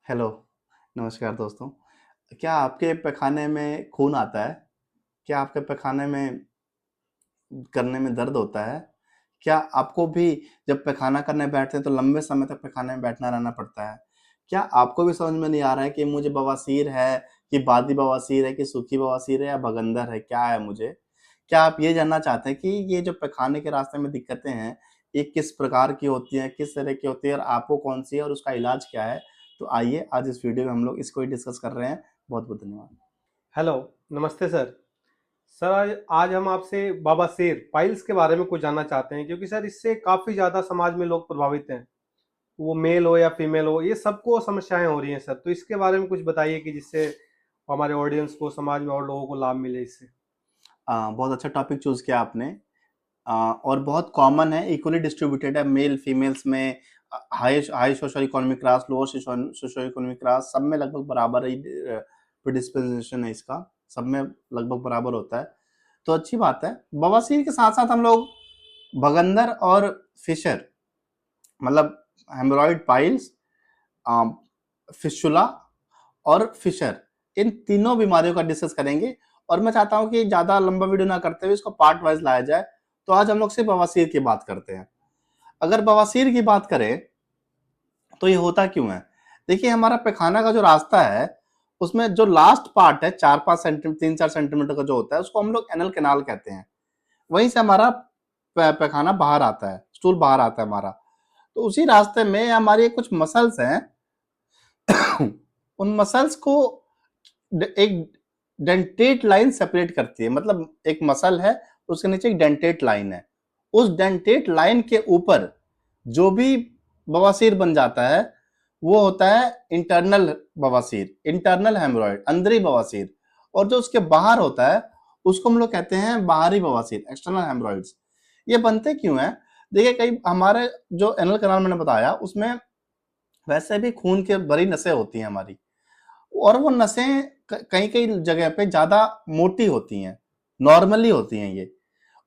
Hello, नमस्कार दोस्तों। क्या आपके पैखाने में खून आता है? क्या आपके पैखाने में करने में दर्द होता है? क्या आपको भी जब पैखाना करने बैठते हैं तो लंबे समय तक पैखाने में बैठना रहना पड़ता है? क्या आपको भी समझ में नहीं आ रहा है कि मुझे बवासीर है, कि बादी बवासीर है, कि सूखी बवासीर है या भगंदर है, क्या है मुझे? क्या आप ये जानना चाहते हैं कि ये जो पैखाने के रास्ते में दिक्कतें हैं, ये किस प्रकार की होती हैं, किस तरह की होती है और आपको कौन-सी है और उसका इलाज क्या है? तो आइए आज इस वीडियो में हम लोग इसको ही डिस्कस कर रहे हैं। बहुत-बहुत धन्यवाद। हेलो। नमस्ते सर। सर आज आज हम आपसे बवासीर पाइल्स के बारे में कुछ जानना चाहते हैं, क्योंकि सर इससे काफ़ी ज़्यादा समाज में लोग प्रभावित हैं। वो मेल हो या फीमेल हो, ये सबको समस्याएं हो रही हैं सर। तो इसके बारे में कुछ बताइए कि जिससे हमारे ऑडियंस को, समाज में और लोगों को लाभ मिले इससे। बहुत अच्छा टॉपिक चूज़ किया आपने। और बहुत कॉमन है, इक्वली डिस्ट्रीब्यूटेड है मेल फीमेल्स में। High high social economic class, lower social economic class, सब में लगभग बराबर ही प्रिडिस्पोजिशन है इसका। सब में लगभग बराबर होता है, तो अच्छी बात है। बवासीर के साथ साथ हम लोग भगंदर और फिशर, मतलब हेमोरॉइड पाइल्स, फिशुला और फिशर, इन तीनों बीमारियों का डिस्कस करेंगे। और मैं चाहता हूं कि ज्यादा लंबा वीडियो ना करते हुए इसको पार्ट वाइज लाया जाए। तो आज हम लोग सिर्फ बवासीर की बात करते हैं। अगर बवासीर की बात करें तो ये होता क्यों है? देखिए, हमारा पैखाना का जो रास्ता है उसमें जो लास्ट पार्ट है 4-5 सेंटीमीटर, 3-4 सेंटीमीटर का जो होता है, उसको हम लोग एनल कैनाल कहते हैं। वहीं से हमारा पैखाना बाहर आता है, स्टूल बाहर आता है हमारा। तो उसी रास्ते में हमारी कुछ मसल्स हैं। उन मसल्स को एक डेंटेट लाइन सेपरेट करती है। मतलब एक मसल है, उसके नीचे एक डेंटेट लाइन है। उस डेंटेट लाइन के ऊपर जो भी बवासीर बन जाता है वो होता है इंटरनल बवासीर, इंटरनल हेमोरॉइड, अंदरी बवासीर। और जो उसके बाहर होता है उसको हम लोग कहते हैं बाहरी बवासीर, एक्सटर्नल हेमोरॉइड्स। ये बनते क्यों है? देखिए, कई हमारे जो एनल कैनाल मैंने बताया उसमें वैसे भी खून के भरी नसें होती हैं हमारी। और वो नसें कई कई जगह पे ज्यादा मोटी होती हैं, नॉर्मली होती हैं ये।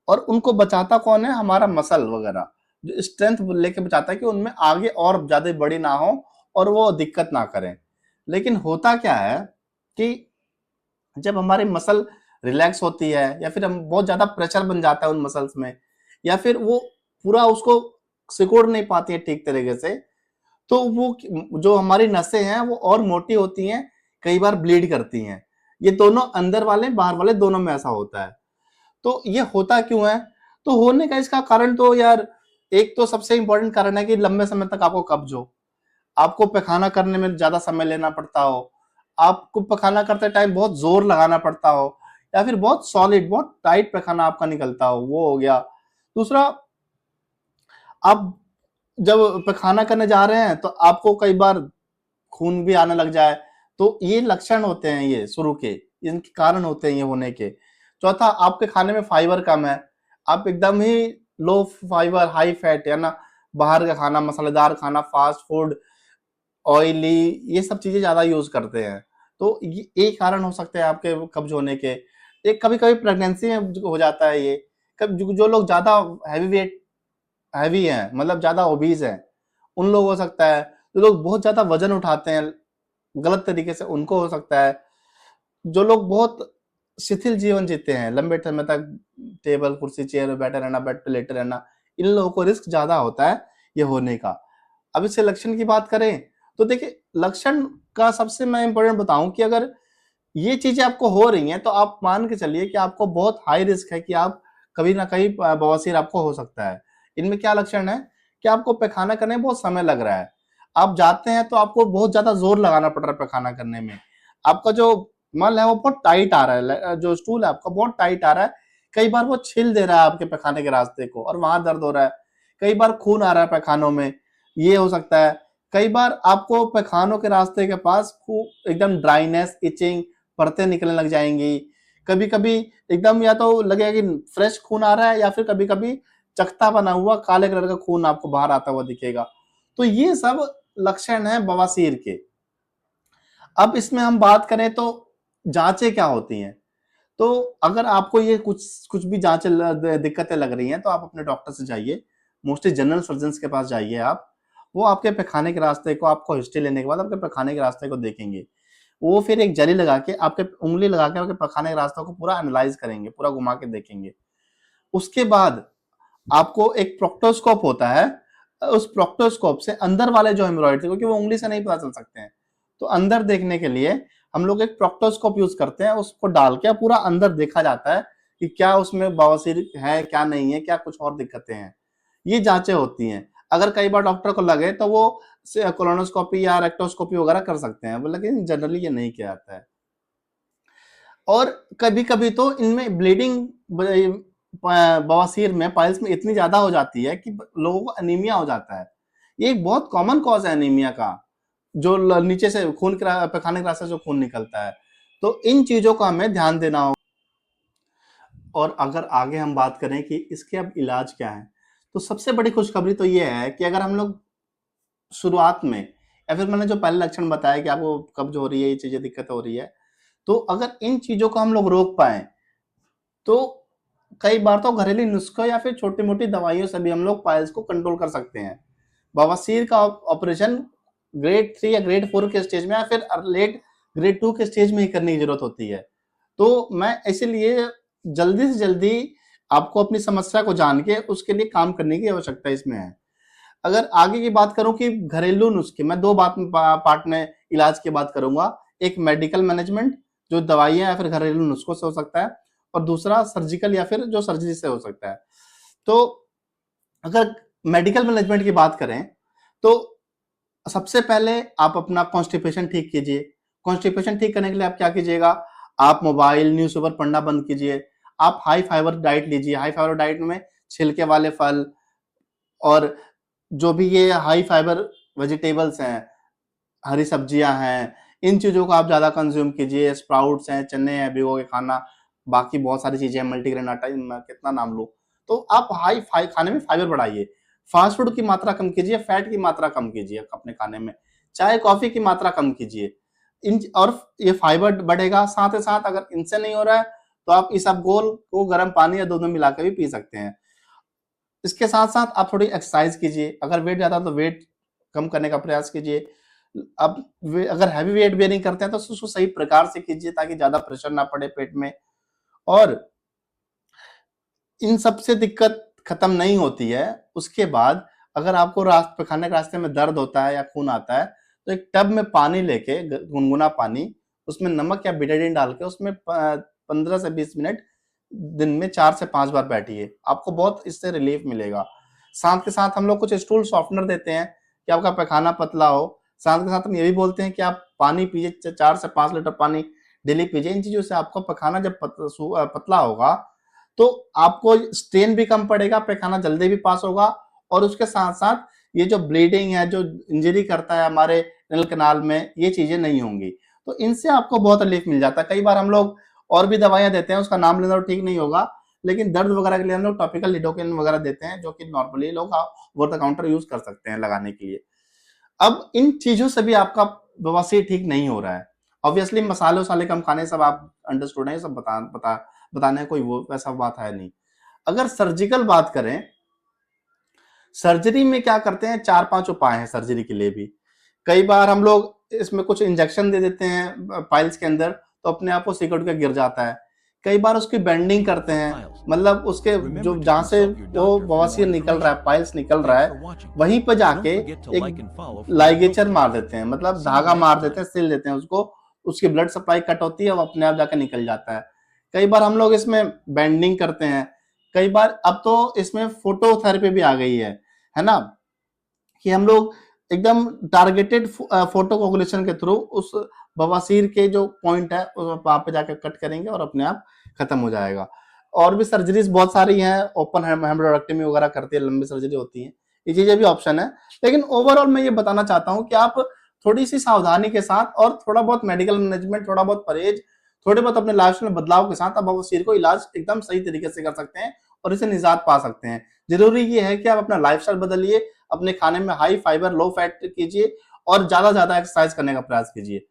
और उनको बचाता कौन है? हमारा मसल वगैरह, जो स्ट्रेंथ लेके बचाता है कि उनमें आगे और ज्यादा बड़ी ना हो और वो दिक्कत ना करें। लेकिन होता क्या है कि जब हमारी मसल रिलैक्स होती है या फिर हम बहुत ज्यादा प्रेशर बन जाता है उन मसल्स में, या फिर वो पूरा उसको सिकुड़ नहीं पाती है ठीक तरीके से, तो वो जो हमारी नसें हैं वो और मोटी होती हैं, कई बार ब्लीड करती हैं। ये दोनों, अंदर वाले बाहर वाले दोनों में ऐसा होता है। तो ये होता क्यों है? तो होने का इसका कारण तो यार, एक तो सबसे इंपॉर्टेंट कारण है कि लंबे समय तक आपको कब्ज हो, आपको पैखाना करने में ज्यादा समय लेना पड़ता हो, आपको पैखाना करते टाइम बहुत जोर लगाना पड़ता हो, या फिर बहुत सॉलिड, बहुत टाइट पैखाना आपका निकलता हो, वो हो गया। दूसरा, आप जब पैखाना करने जा रहे हैं तो आपको कई बार खून भी आने लग जाए, तो ये लक्षण होते हैं, ये शुरू के इनके कारण होते हैं ये होने के। चौथा, आपके खाने में फाइबर कम है, आप एकदम ही लो फाइबर हाई फैट, है ना, बाहर का खाना, मसालेदार खाना, फास्ट फूड, ऑयली, ये सब चीजें ज्यादा यूज करते हैं। तो ये कारण हो सकते हैं आपके कब्ज होने के। एक कभी कभी प्रेगनेंसी में हो जाता है ये। कब जो लोग ज्यादा हैवी वेट, हैवी हैं, मतलब ज्यादा ओबीज हैं, उन लोग हो सकता है। जो लोग बहुत ज्यादा वजन उठाते हैं गलत तरीके से, उनको हो सकता है। जो लोग बहुत शिथिल जीवन जीते हैं, लंबे समय तक टेबल कुर्सी चेयर में बैठे रहना, बेड पे लेटे रहना, इन लोगों को रिस्क ज्यादा होता है ये होने का। अब इससे लक्षण की बात करें तो देखिए, लक्षण का सबसे मैं इंपॉर्टेंट बताऊं कि अगर ये चीजें आपको हो रही हैं तो आप मान के चलिए कि आपको बहुत हाई रिस्क है कि आप कभी ना कहीं बवासीर आपको हो सकता है। इनमें क्या लक्षण है कि आपको पैखाना करने में बहुत समय लग रहा है। आप जाते हैं तो आपको बहुत ज्यादा जोर लगाना पड़ रहा है पैखाना करने में। आपका जो मल है वो बहुत टाइट आ रहा है, जो स्टूल है आपका बहुत टाइट आ रहा है। कई बार वो छिल दे रहा है आपके पैखाने के रास्ते को और वहां दर्द हो रहा है। कई बार खून आ रहा है पैखानों में, ये हो सकता है। कई बार आपको पैखानों के रास्ते के पास खूब एकदम ड्राइनेस, इचिंग, परतें निकलने लग जाएंगी। कभी कभी एकदम या तो लगेगा कि फ्रेश खून आ रहा है, या फिर कभी कभी चकता बना हुआ काले कलर का खून आपको बाहर आता हुआ दिखेगा। तो ये सब लक्षण है बवासीर के। अब इसमें हम बात करें तो जांचें क्या होती हैं। तो अगर आपको ये कुछ कुछ भी दिक्कतें लग रही हैं तो आप अपने डॉक्टर से जाइए, मोस्टली जनरल सर्जन के पास जाइए आप। वो आपके पैखाने के रास्ते को, आपको हिस्ट्री लेने के बाद आपके पैखाने के रास्ते को देखेंगे। वो फिर एक जली लगा के आपके उंगली लगा के आपके पैखाने के रास्ते को पूरा एनालाइज करेंगे, पूरा घुमा के देखेंगे। उसके बाद आपको एक प्रोक्टोस्कोप होता है, उस प्रोक्टोस्कोप से अंदर वाले जो हेमोरॉइड थे, क्योंकि वो उंगली से नहीं पता चल सकते हैं, तो अंदर देखने के लिए हम लोग एक प्रोक्टोस्कोप यूज करते हैं। उसको डाल के पूरा अंदर देखा जाता है कि क्या उसमें बवासीर है, क्या नहीं है, क्या कुछ और दिक्कतें हैं। ये जांचें होती हैं। अगर कई बार डॉक्टर को लगे तो वो कोलोनोस्कोपी या रेक्टोस्कोपी वगैरह कर सकते हैं, लेकिन जनरली ये नहीं किया जाता है। और कभी कभी तो इनमें ब्लीडिंग बवासीर में, पाइल्स में इतनी ज्यादा हो जाती है कि लोगों को एनीमिया हो जाता है। ये एक बहुत कॉमन कॉज है एनीमिया का, जो नीचे से खून के पैखाने के रास्ते से जो खून निकलता है। तो इन चीजों का हमें ध्यान देना होगा। और अगर आगे हम बात करें कि इसके अब इलाज क्या है, तो सबसे बड़ी खुशखबरी तो ये है कि अगर हम लोग शुरुआत में, या फिर मैंने जो पहले लक्षण बताया कि आपको कब्ज हो रही है, ये चीजें दिक्कत हो रही है, तो अगर इन चीजों को हम लोग रोक पाए तो कई बार तो घरेलू नुस्खों या फिर छोटी मोटी दवाइयों से भी हम लोग पाइल्स को कंट्रोल कर सकते हैं। बवासीर का ऑपरेशन ग्रेड 3 या ग्रेड 4 के स्टेज में या फिर लेट ग्रेड 2 के स्टेज में ही करने की जरूरत होती है। तो मैं इसीलिए जल्दी से जल्दी आपको अपनी समस्या को जान के उसके लिए काम करने की आवश्यकता इसमें है। अगर आगे की बात करूं कि घरेलू नुस्खे, मैं दो पार्ट में इलाज की बात करूंगा। एक मेडिकल मैनेजमेंट, जो दवाइयां या फिर घरेलू नुस्खों से हो सकता है, और दूसरा सर्जिकल या फिर जो सर्जरी से हो सकता है। तो अगर मेडिकल मैनेजमेंट की बात करें तो सबसे पहले आप अपना कॉन्स्टिपेशन ठीक कीजिए। कॉन्स्टिपेशन ठीक करने के लिए आप क्या कीजिएगा, आप मोबाइल न्यूज़पेपर पढ़ना बंद कीजिए। आप हाई फाइबर डाइट लीजिए। हाई फाइबर डाइट में छिलके वाले फल और जो भी ये हाई फाइबर वेजिटेबल्स हैं, हरी सब्जियां हैं, इन चीजों को आप ज्यादा कंज्यूम कीजिए। स्प्राउट्स हैं, चने हैं भिगो के खाना, बाकी बहुत सारी चीजें हैं, मल्टीग्रेन आटा, कितना नाम लूं। तो आप खाने में फाइबर बढ़ाइए। फास्ट फूड की मात्रा कम कीजिए, फैट की मात्रा कम कीजिए अपने खाने में, चाय कॉफी की मात्रा कम कीजिए। इन और ये फाइबर बढ़ेगा। साथ ही साथ अगर इनसे नहीं हो रहा है तो आप इसबगोल को गर्म पानी या दूध में मिला के भी पी सकते हैं। इसके साथ साथ आप थोड़ी एक्सरसाइज कीजिए। अगर वेट ज्यादा तो वेट कम करने का प्रयास कीजिए। अब अगर हैवी वेट बेयरिंग करते हैं तो उसको सही प्रकार से कीजिए ताकि ज्यादा प्रेशर ना पड़े पेट में। और इन सबसे दिक्कत खत्म नहीं होती है, उसके बाद अगर आपको पैखाने के रास्ते में दर्द होता है या खून आता है तो एक टब में पानी लेके, गुनगुना पानी, उसमें नमक या बिटाडीन डाल के उसमें 15 से 20 मिनट दिन में 4 से 5 बार बैठिए। आपको बहुत इससे रिलीफ मिलेगा। साथ के साथ हम लोग कुछ स्टूल सॉफ्टनर देते हैं कि आपका पैखाना पतला हो। साथ के साथ हम ये भी बोलते हैं कि आप पानी पीजिए, 4 से 5 लीटर पानी डेली पीजिए। इन चीजों से आपका पैखाना जब पतला होगा तो आपको स्ट्रेन भी कम पड़ेगा, पैखाना जल्दी भी पास होगा। और उसके साथ साथ ये जो ब्लीडिंग है, जो इंजरी करता है हमारे नल कनाल में, ये चीजें नहीं होंगी। तो इनसे आपको बहुत रिलीफ मिल जाता है। कई बार हम लोग और भी दवाइयां देते हैं, उसका नाम लेना तो ठीक नहीं होगा, लेकिन दर्द वगैरह के लिए हम लोग टॉपिकल लिडोकेन वगैरह देते हैं, जो कि नॉर्मली लोग ओवर द काउंटर यूज कर सकते हैं लगाने के लिए। अब इन चीजों से भी आपका बवासीर ठीक नहीं हो रहा है। ऑब्वियसली मसाले वसाले कम खाने, सब आप अंडरस्टूड है, सब बताने कोई वो वैसा बात है नहीं। अगर सर्जिकल बात करें, सर्जरी में क्या करते हैं, 4-5 उपाय हैं सर्जरी के लिए भी। कई बार हम लोग इसमें कुछ इंजेक्शन दे देते हैं पाइल्स के अंदर, तो अपने आप वो सिकुड़ के गिर जाता है। कई बार उसकी बेंडिंग करते हैं, मतलब उसके जो जहां से वो बवासीर निकल रहा है, पाइल्स निकल रहा है, वहीं पर जाके एक लाइगेचर मार देते हैं, मतलब धागा मार देते हैं, सिल देते हैं उसको। उसकी ब्लड सप्लाई कट होती है, वो अपने आप जाके निकल जाता है। कई बार हम लोग इसमें बेंडिंग करते हैं। कई बार अब तो इसमें फोटोथेरेपी भी आ गई है ना, कि हम लोग एकदम टारगेटेड फोटो कोगुलेशन के थ्रू उस बवासीर के जो पॉइंट है वहां पे जाकर कट करेंगे और अपने आप खत्म हो जाएगा। और भी सर्जरीज बहुत सारी हैं, ओपन हेमरोइडेक्टमी वगैरह करती है, लंबी सर्जरी होती है, ये चीजें भी ऑप्शन है। लेकिन ओवरऑल मैं ये बताना चाहता हूँ कि आप थोड़ी सी सावधानी के साथ और थोड़ा बहुत मेडिकल मैनेजमेंट, थोड़ा बहुत परहेज, थोड़े बहुत अपने लाइफस्टाइल में बदलाव के साथ आप बवासीर को इलाज एकदम सही तरीके से कर सकते हैं और इसे निजात पा सकते हैं। जरूरी ये है कि आप अपना लाइफस्टाइल बदलिए, अपने खाने में हाई फाइबर लो फैट कीजिए और ज्यादा एक्सरसाइज करने का प्रयास कीजिए।